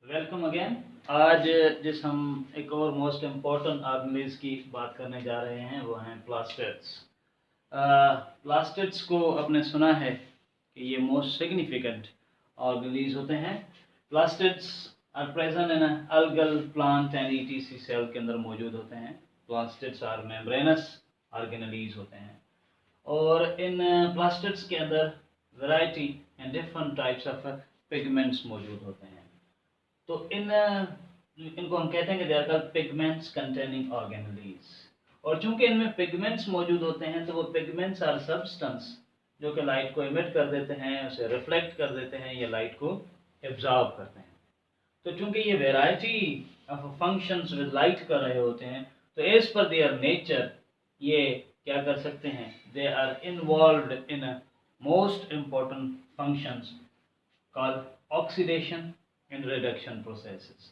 Welcome again. आज जिस हम एक और मोस्ट इम्पॉर्टेंट ऑर्गेनेज की बात करने जा रहे हैं वो हैं प्लास्टिड्स। प्लास्टिड्स को आपने सुना है कि ये मोस्ट सिग्निफिकेंट ऑर्गेनेज होते हैं। Plastids are present in algal plant and ETC cell के अंदर मौजूद होते हैं। प्लास्टिड्स आर मेम्ब्रेनस ऑर्गेनेज होते हैं और इन प्लास्टिड्स के अंदर variety and different types of pigments मौजूद होते हैं। तो इनको हम कहते हैं कि they are called pigments containing organelles. और चूंकि इनमें पिगमेंट्स मौजूद होते हैं तो वो पिगमेंट्स आर सब्सटेंस जो कि लाइट को इमिट कर देते हैं, उसे रिफ्लेक्ट कर देते हैं या लाइट को एब्जॉर्ब करते हैं। तो चूंकि ये variety of functions with light कर रहे होते हैं तो एज पर देयर नेचर ये क्या कर सकते हैं, they are involved in most important functions called oxidation and reduction processes.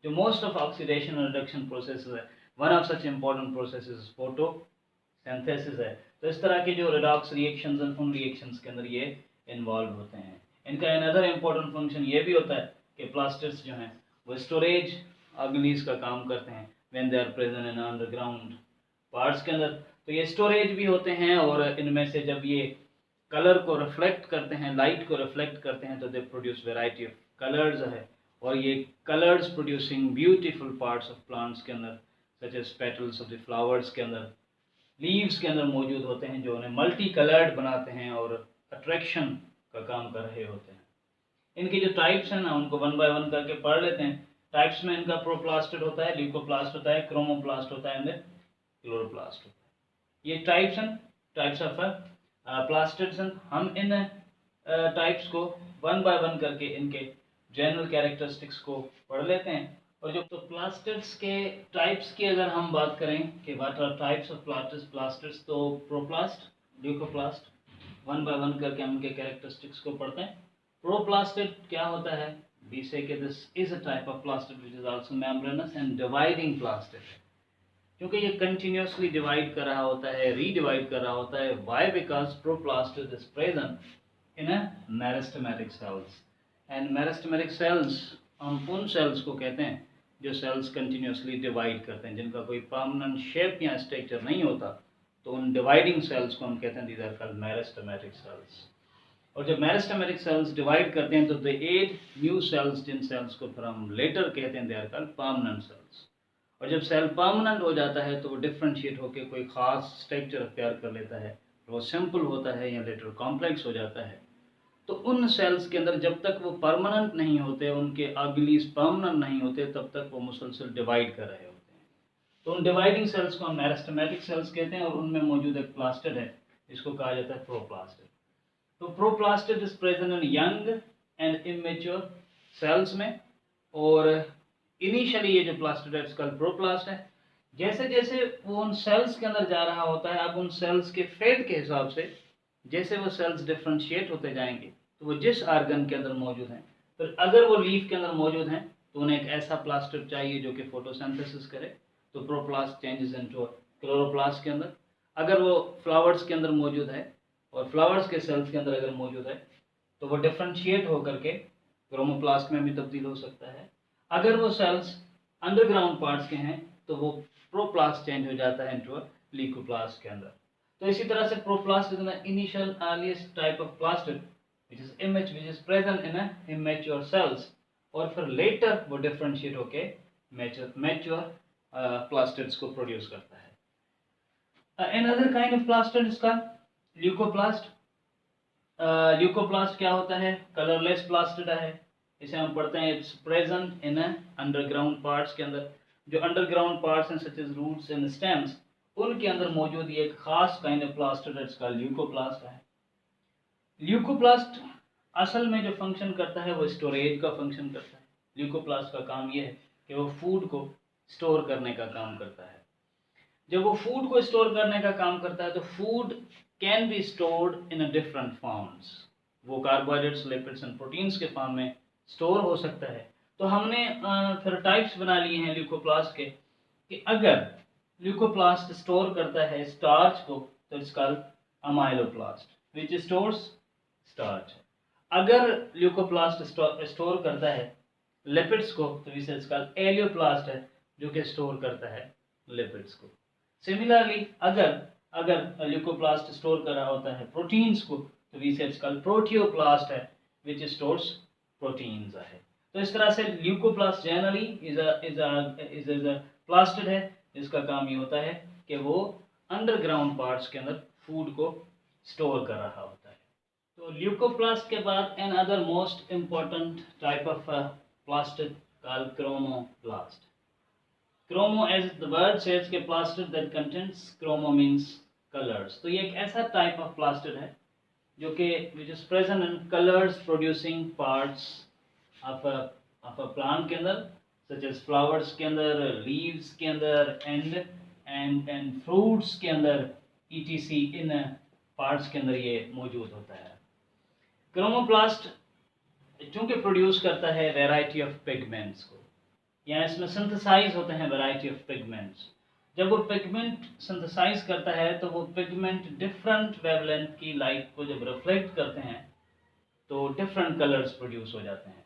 जो most of oxidation and reduction processes है, one of such important processes is photosynthesis है। तो इस तरह के जो redox reactions हैं उन reactions के अंदर ये involved होते हैं। इनका another important function ये भी होता है कि plastids जो हैं वो storage organisms का काम करते हैं when they are present in underground parts के अंदर। तो ये storage भी होते हैं और इनमें से जब ये कलर को रिफ्लेक्ट करते हैं, लाइट को रिफ्लेक्ट करते हैं तो they produce variety of colours है। और ये colours producing beautiful parts of plants के अंदर such as petals of the flowers के अंदर, लीव्स के अंदर मौजूद होते हैं जो उन्हें मल्टी कलर्ड बनाते हैं और अट्रैक्शन का काम कर रहे होते हैं। इनकी जो टाइप्स हैं ना उनको वन बाय वन करके पढ़ लेते हैं। टाइप्स में इनका प्रोप्लास्टिड होता है, ल्यूकोप्लास्ट होता है, क्रोमोप्लास्ट होता है एंड क्लोरोप्लास्ट होता है। ये टाइप्स हैं, टाइप्स ऑफ प्लास्टिड्स। हम इन टाइप्स को वन बाय वन करके इनके जनरल कैरेक्टरिस्टिक्स को पढ़ लेते हैं। और जो तो प्लास्टिड्स के टाइप्स की अगर हम बात करें कि what are types of plastids, तो proplast, leucoplast, one by one करके हम इनके कैरेक्टरिस्टिक्स को पढ़ते हैं। प्रोप्लास्टिड क्या होता है, वी से this is a type of plastid which is also membranes and dividing plastid. क्योंकि ये कंटिन्यूसली डिवाइड कर रहा होता है, रीडिवाइड कर रहा होता है। Why? Because proplastid is present in meristematic cells and meristematic cells हम उन सेल्स को कहते हैं जो सेल्स कंटिन्यूसली डिवाइड करते हैं, जिनका कोई परमानेंट शेप या स्ट्रक्चर नहीं होता। तो उन डिवाइडिंग सेल्स को हम कहते हैं these are called meristematic cells. और जब मेरिस्टेमेटिक सेल्स डिवाइड करते हैं तो दे एड न्यू सेल्स, जिन सेल्स को फिर हम लेटर कहते हैं they are called permanent cells. और जब सेल परमानेंट हो जाता है तो वो डिफ्रेंशिएट होकर कोई खास स्ट्रक्चर अख्तियार कर लेता है, वो सिंपल होता है या लेटर कॉम्प्लेक्स हो जाता है। तो उन सेल्स के अंदर जब तक वो परमानेंट नहीं होते, उनके ऑर्गेनेल्स परमानेंट नहीं होते, तब तक वो मुसलसल डिवाइड कर रहे होते हैं। तो उन डिवाइडिंग सेल्स को हम मेरिस्टेमेटिक सेल्स कहते हैं और उनमें मौजूद एक प्लास्टिड है, इसको कहा जाता है प्रोप्लास्टिड। तो proplastid is present in young and immature cells में। और इनिशियली ये जो प्लास्टिड है इसका प्रोप्लास्ट है। जैसे जैसे वो उन सेल्स के अंदर जा रहा होता है, अब उन सेल्स के फेट के हिसाब से जैसे वो सेल्स डिफ्रेंशिएट होते जाएंगे तो वो जिस आर्गन के अंदर मौजूद हैं, तो अगर वो लीफ के अंदर मौजूद हैं तो उन्हें एक ऐसा प्लास्टिड चाहिए जो कि फोटोसिंथेसिस करे, तो प्रोप्लास्ट चेंजेस इनटू क्लोरोप्लास्ट के अंदर। अगर वो फ्लावर्स के अंदर मौजूद है और फ्लावर्स के सेल्स के अंदर अगर मौजूद है तो वो डिफ्रेंशिएट होकर के क्रोमोप्लास्ट में भी तब्दील हो सकता है। अगर वो सेल्स अंडरग्राउंड पार्ट्स के हैं तो वो प्रोप्लास्ट चेंज हो जाता है इनटू ल्यूकोप्लास्ट के अंदर। तो इसी तरह से proplast is the initial earliest type of plastid which is present in immature cells, और फिर लेटर वो डिफरेंशिएट होके मैच्योर प्लास्टिड्स को प्रोड्यूस करता है। अनदर काइंड ऑफ प्लास्टिड इसका ल्यूकोप्लास्ट। ल्यूकोप्लास्ट क्या होता है, कलरलेस प्लास्टिड है। इसे हम पढ़ते हैं it's present in underground parts के अंदर। जो अंडरग्राउंड पार्ट्स हैं such as roots and stems, उनके अंदर मौजूद ये एक खास काइंड ऑफ प्लास्टिड है, इसका ल्यूकोप्लास्ट है। ल्यूकोप्लास्ट असल में जो फंक्शन करता है वो स्टोरेज का फंक्शन करता है। ल्यूकोप्लास्ट का काम ये है कि वो फूड को स्टोर करने का काम करता है। जब वो फूड को स्टोर करने का काम करता है तो food can be stored in different forms. वो कार्बोहाइड्रेट्स, लिपिड्स एंड प्रोटीन्स के फॉर्म में स्टोर हो सकता है। तो हमने फिर टाइप्स बना लिए हैं ल्यूकोप्लास्ट के कि अगर ल्यूकोप्लास्ट स्टोर करता है स्टार्च को तो it's called amyloplast which stores starch. अगर ल्यूकोप्लास्ट स्टोर करता है लिपिड्स को, तो इसे इसका एलियोप्लास्ट है जो कि स्टोर करता है लिपिड्स को। सिमिलरली अगर अगर ल्यूकोप्लास्ट स्टोर कर रहा होता है प्रोटीन्स को, तो इसे इसका प्रोटियोप्लास्ट है विच स्टोर्स प्रोटीन्स है। तो इस तरह से leucoplast generally is a plastid है जिसका काम ये होता है कि वो अंडरग्राउंड पार्ट्स के अंदर फूड को स्टोर कर रहा होता है। तो ल्यूकोप्लास्ट के बाद another most important type of plastid called chromoplast. Chromo, as the word says के plastid that contents, chromo means colours. तो ये एक ऐसा टाइप ऑफ प्लास्टिड है जो कि which is present in colours producing parts of a plant के अंदर, सच एज फ्लावर्स के अंदर, लीव्स के अंदर एंड फ्रूट्स के अंदर, ईटीसी इन पार्ट्स के अंदर ये मौजूद होता है। क्रोमोप्लास्ट चूंकि प्रोड्यूस करता है वैरायटी ऑफ पिगमेंट्स को, या इसमें सिंथेसाइज होते हैं वैरायटी ऑफ पिगमेंट्स। जब वो पिगमेंट सिंथेसाइज करता है तो वो पिगमेंट डिफरेंट वेवलेंथ की लाइट को जब रिफ्लेक्ट करते हैं तो डिफरेंट कलर्स प्रोड्यूस हो जाते हैं।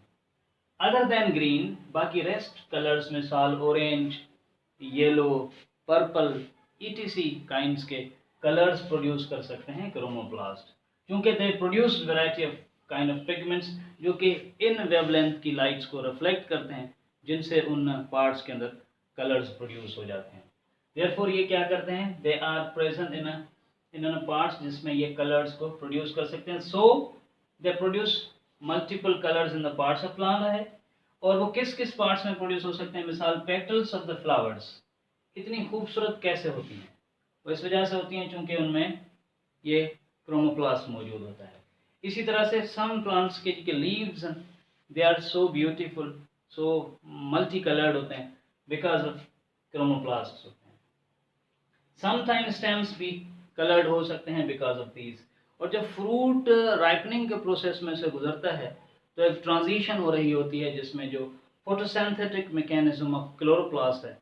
अदर देन ग्रीन, बाकी रेस्ट कलर्स मिसाल orange, yellow, purple, etc kinds के कलर्स प्रोड्यूस कर सकते हैं क्रोमोप्लास्ट, क्योंकि they produce variety of kind of pigments जो कि इन वेवलेंथ की लाइट्स को रिफ्लेक्ट करते हैं, जिनसे उन पार्ट्स के अंदर कलर्स प्रोड्यूस हो जाते हैं। देयरफॉर ये क्या करते हैं, they are present in parts जिसमें ये कलर्स को प्रोड्यूस कर सकते हैं। So they produce multiple colours in the parts of plant है। और वो किस किस पार्ट्स में प्रोड्यूस हो सकते हैं, मिसाल पेटल्स ऑफ द फ्लावर्स इतनी खूबसूरत कैसे होती हैं, वो इस वजह से होती हैं चूंकि उनमें ये क्रोमोप्लास्ट मौजूद होता है। इसी तरह से सम प्लांट्स के leaves they are so beautiful, so multi coloured होते हैं बिकॉज ऑफ क्रोमोप्लास्ट होते हैं। समटाइम स्टेम्स भी कलर्ड हो सकते हैं बिकॉज ऑफ दीज। और जब फ्रूट राइपनिंग के प्रोसेस में से गुजरता है तो एक ट्रांजिशन हो रही होती है जिसमें जो फोटोसिंथेटिक मैकेनिज्म ऑफ क्लोरोप्लास्ट है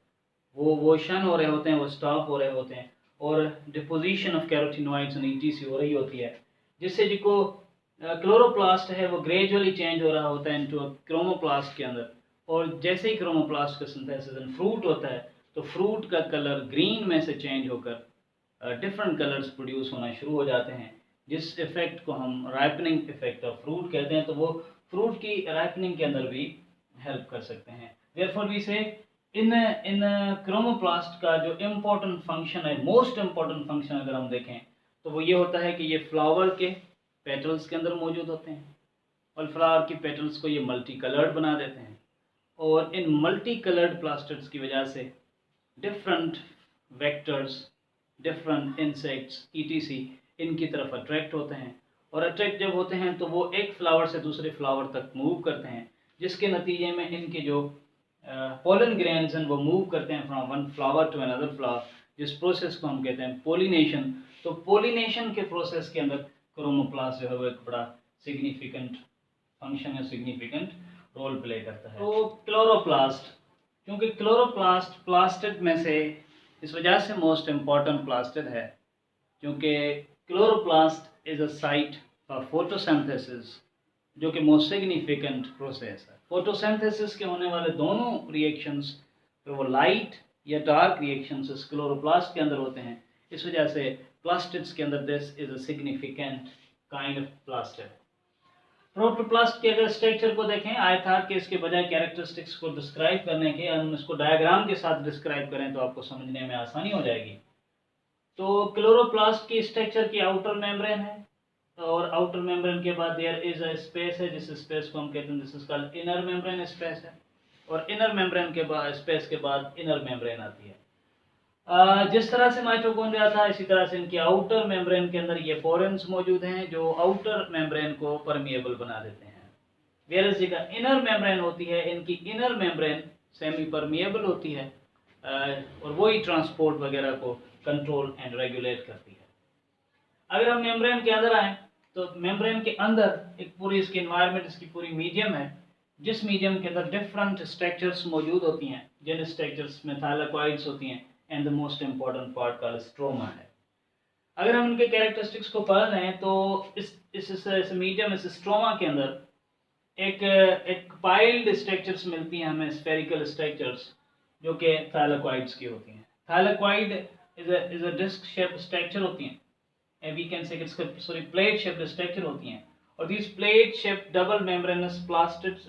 वो शन हो रहे होते हैं, वो स्टॉप हो रहे होते हैं, और deposition of carotenoids and etc हो रही होती है, जिससे जिसको क्लोरोप्लास्ट है वो ग्रेजुअली चेंज हो रहा होता है इनटू क्रोमोप्लास्ट के अंदर। और जैसे ही क्रोमोप्लास्ट का सिंथेसिस इन फ्रूट होता है तो फ्रूट का कलर ग्रीन में से चेंज होकर डिफरेंट कलर्स प्रोड्यूस होना शुरू हो जाते हैं, जिस इफेक्ट को हम राइपनिंग इफेक्ट ऑफ फ्रूट कहते हैं। तो वो फ्रूट की राइपनिंग के अंदर भी हेल्प कर सकते हैं। देयरफॉर वी से इन क्रोमोप्लास्ट का जो इम्पोर्टेंट फंक्शन है, मोस्ट इम्पोर्टेंट फंक्शन अगर हम देखें तो वो ये होता है कि ये फ्लावर के पेटल्स के अंदर मौजूद होते हैं और फ्लावर की पेटल्स को ये मल्टी कलर्ड बना देते हैं। और इन मल्टी कलर्ड प्लास्टिड्स की वजह से different vectors, different insects, etc इनकी तरफ अट्रैक्ट होते हैं। और अट्रैक्ट जब होते हैं तो वो एक फ्लावर से दूसरे फ्लावर तक मूव करते हैं, जिसके नतीजे में इनके जो पोलन ग्रेन्स हैं वो मूव करते हैं from one flower to another flower, जिस प्रोसेस को हम कहते हैं पोलिनेशन। तो पोलिनेशन के प्रोसेस के अंदर क्रोमोप्लास्ट जो है वो एक बड़ा सिग्निफिकेंट फंक्शन या सिग्निफिकेंट रोल प्ले करता है। तो क्लोरोप्लास्ट, क्योंकि क्लोरोप्लास्ट प्लास्टिड में से इस वजह से मोस्ट इम्पॉर्टेंट प्लास्टिड है क्योंकि chloroplast is a site for photosynthesis, जो कि मोस्ट सिग्निफिकेंट प्रोसेस है। फोटोसिंथेसिस के होने वाले दोनों रिएक्शंस, तो वो लाइट या डार्क रिएक्शंस इस क्लोरोप्लास्ट के अंदर होते हैं। इस वजह से प्लास्टिड्स के अंदर this is a significant kind of plastid. Protoplast के अगर स्ट्रक्चर को देखें, आई थॉट कि इसके बजाय कैरेक्टरिस्टिक्स को डिस्क्राइब करने के हम इसको डायग्राम के साथ डिस्क्राइब करें तो आपको समझने में आसानी हो जाएगी। तो क्लोरोप्लास्ट की स्ट्रक्चर की आउटर मेम्ब्रेन है, और आउटर मेम्ब्रेन के बाद देयर इज अ स्पेस है, जिस स्पेस को हम कहते हैं this is called inner membrane space है। और इनर मेम्ब्रेन के बाद स्पेस के बाद इनर मेम्ब्रेन आती है। जिस तरह से माइटोकॉन्ड्रिया था इसी तरह से इनकी आउटर मेम्ब्रेन के अंदर ये पोरेंस मौजूद हैं जो आउटर मेम्ब्रेन को परमिएबल बना देते हैं। वेयर जी का इनर मेम्ब्रेन होती है, इनकी इनर मेम्ब्रेन सेमी परमिएबल होती है और वही ट्रांसपोर्ट वगैरह को कंट्रोल एंड रेगुलेट करती है। अगर हम मेम्ब्रेन के अंदर आए तो मेम्ब्रेन के अंदर एक पूरी इसकी एनवायरनमेंट, इसकी पूरी मीडियम है, जिस मीडियम के अंदर डिफरेंट स्ट्रक्चर्स मौजूद होती हैं, जिन स्ट्रक्चर्स में थाइलाकॉइड्स होती हैं and the most important part called stroma है। अगर हम इनके कैरेक्टरिस्टिक्स को पढ़ रहे हैं तो इस मीडियम, इस स्ट्रोमा के अंदर एक पाइल्ड स्ट्रक्चर्स मिलती हैं हमें, स्फेरिकल स्ट्रक्चर्स, जो कि थैलेकॉइड्स की होती हैं। Thylakoid is a disc shape structure होती हैं, we can say plate shaped structure होती हैं। और these plate shaped double membranous plastids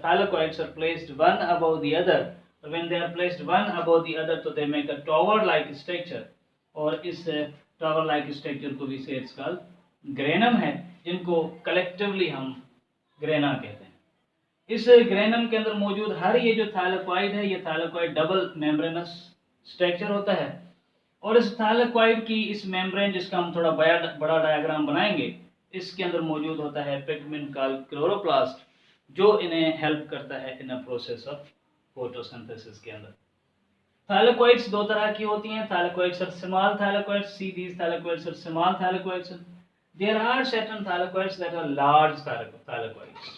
thylakoids are placed one above the other. When they are placed one above the other, तो they make a tower like structure, और इस tower like structure को भी sets का granum है, जिनको collectively हम grana कहते हैं। इस ग्रेनम के अंदर मौजूद हर ये जो थैलेकॉइड है, ये थैलेकॉइड डबल मेम्ब्रेनस स्ट्रक्चर होता है। और इस थैलेकॉइड की इस मेम्ब्रेन, जिसका हम थोड़ा बड़ा डायग्राम बनाएंगे, इसके अंदर मौजूद होता है पिगमेंट कॉल्ड क्लोरोप्लास्ट, जो इन्हें हेल्प करता है in a process of photosynthesis के अंदर। थैलेकॉइड्स दो तरह की होती हैं, thylakoids are small thylakoids, see these thylakoids are small thylakoids, there are certain thylakoids that are large thylakoids,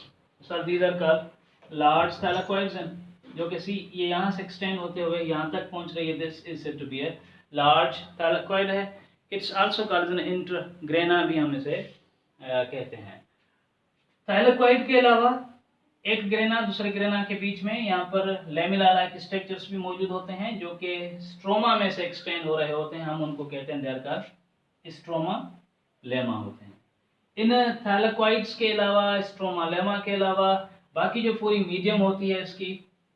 so these are called large thylakoids, जो कि सी ये यहाँ से एक्सटेंड होते हुए यहाँ तक पहुँच रही है, this is said to be a large thylakoid है। It's also called an intergrana, भी हम इसे कहते हैं। थैलेकॉइड के अलावा एक ग्रेना दूसरे ग्रेना के बीच में यहाँ पर लेमिला लाइक स्ट्रक्चर्स भी मौजूद होते हैं, जो कि स्ट्रोमा में से एक्सटेंड हो रहे होते हैं, हम उनको कहते हैं देयर का स्ट्रोमा लेमा होते हैं। इन थैलेकॉइड्स के अलावा, स्ट्रोमा लेमा के अलावा, बाकी जो पूरी मीडियम होती है इसकी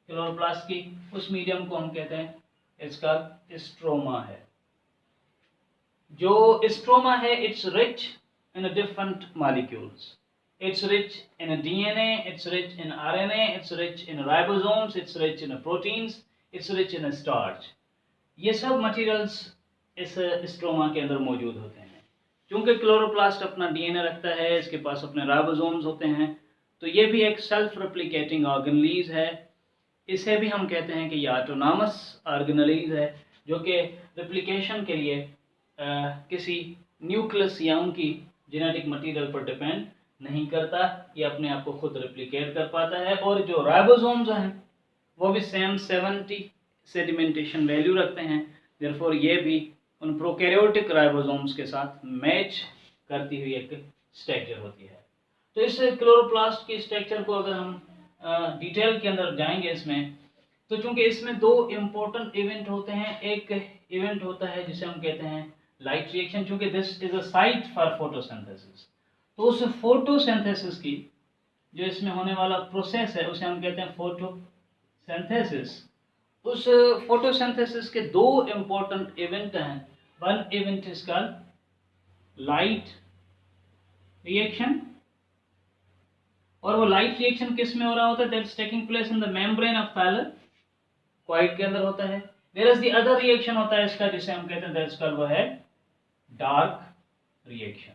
क्लोरोप्लास्ट की, उस मीडियम को हम कहते हैं, इसका स्ट्रोमा है। जो स्ट्रोमा है, it's rich in a different molecules. It's rich in a DNA, it's rich in RNA, it's rich in ribosomes, it's rich in proteins, it's rich in a starch. ये सब मटेरियल्स इस stroma के अंदर मौजूद होते हैं। क्योंकि क्लोरोप्लास्ट अपना डीएनए रखता है, इसके पास अपने राइबोसोम्स होते हैं, तो ये भी एक सेल्फ रेप्लिकेटिंग ऑर्गेनेलीज है। इसे भी हम कहते हैं कि ये ऑटोनॉमस ऑर्गेनेलीज है, जो कि रेप्लिकेशन के लिए किसी न्यूक्लियस या उनकी जेनेटिक मटेरियल पर डिपेंड नहीं करता, ये अपने आप को खुद रेप्लिकेट कर पाता है। और जो राइबोसोम्स हैं वो भी सेम 70 सेडिमेंटेशन वैल्यू रखते हैं, देयरफॉर ये भी उन प्रोकैरियोटिक राइबोसोम्स के साथ मैच करती हुई एक स्ट्रक्चर होती है। तो इस क्लोरोप्लास्ट की स्ट्रक्चर को अगर हम डिटेल के अंदर जाएंगे इसमें, तो चूंकि इसमें दो इम्पोर्टेंट इवेंट होते हैं, एक इवेंट होता है जिसे हम कहते हैं लाइट रिएक्शन, चूंकि this is a site for photosynthesis, तो उस फोटोसिंथेसिस की जो इसमें होने वाला प्रोसेस है उसे हम कहते हैं फोटोसिंथेसिस। उस फोटोसिंथेसिस के दो इम्पोर्टेंट इवेंट हैं। One event is called light reaction, और वो लाइट रिएक्शन किस में हो रहा होता है, that's taking place in the membrane of thylakoid के अंदर होता है। There is the other reaction होता है इसका, जिसे हम कहते हैं दैट्स कॉल्ड वो है डार्क रिएक्शन,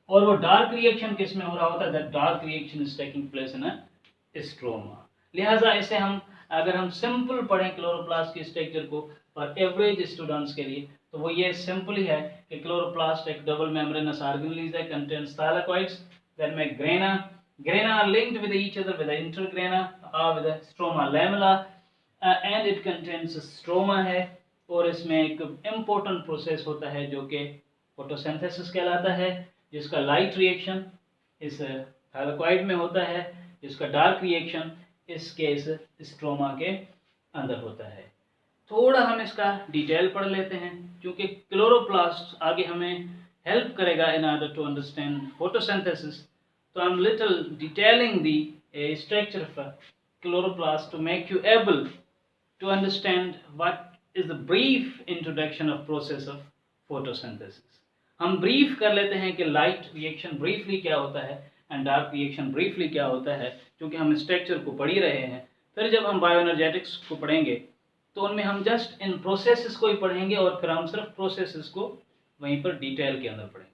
और वो डार्क रिएक्शन किस में हो रहा होता है, that dark reaction is taking place in a stroma. लिहाजा इसे हम अगर हम सिंपल पढ़ें क्लोरोप्लास्ट की स्ट्रक्चर को फॉर एवरेज स्टूडेंट्स के लिए, तो वो ये सिंपल ही है कि क्लोरोप्लास्ट एक डबल मेम्ब्रेनस ऑर्गेनेलिज है, contains thylakoids that make grana, grana are linked with each other with the intergrana और with the stroma lamella, and it contains stroma है। और इसमें एक इम्पोर्टेंट प्रोसेस होता है जो कि फोटोसिंथेसिस कहलाता है, जिसका लाइट रिएक्शन इस थैलेकॉइड में होता है, जिसका डार्क रिएक्शन इसके इस स्ट्रोमा के अंदर होता है। थोड़ा हम इसका डिटेल पढ़ लेते हैं, क्योंकि क्लोरोप्लास्ट आगे हमें हेल्प करेगा in order to understand photosynthesis. तो I am little detailing the structure of chloroplast to make you able to understand what is the brief introduction of process of photosynthesis. हम brief कर लेते हैं कि light reaction briefly क्या होता है and dark reaction briefly क्या होता है, क्योंकि हम स्ट्रक्चर को पढ़ ही रहे हैं। फिर जब हम बायोएनर्जेटिक्स को पढ़ेंगे तो उनमें हम जस्ट इन प्रोसेसेस को ही पढ़ेंगे, और फिर हम सिर्फ प्रोसेसेस को वहीं पर डिटेल के अंदर पढ़ेंगे।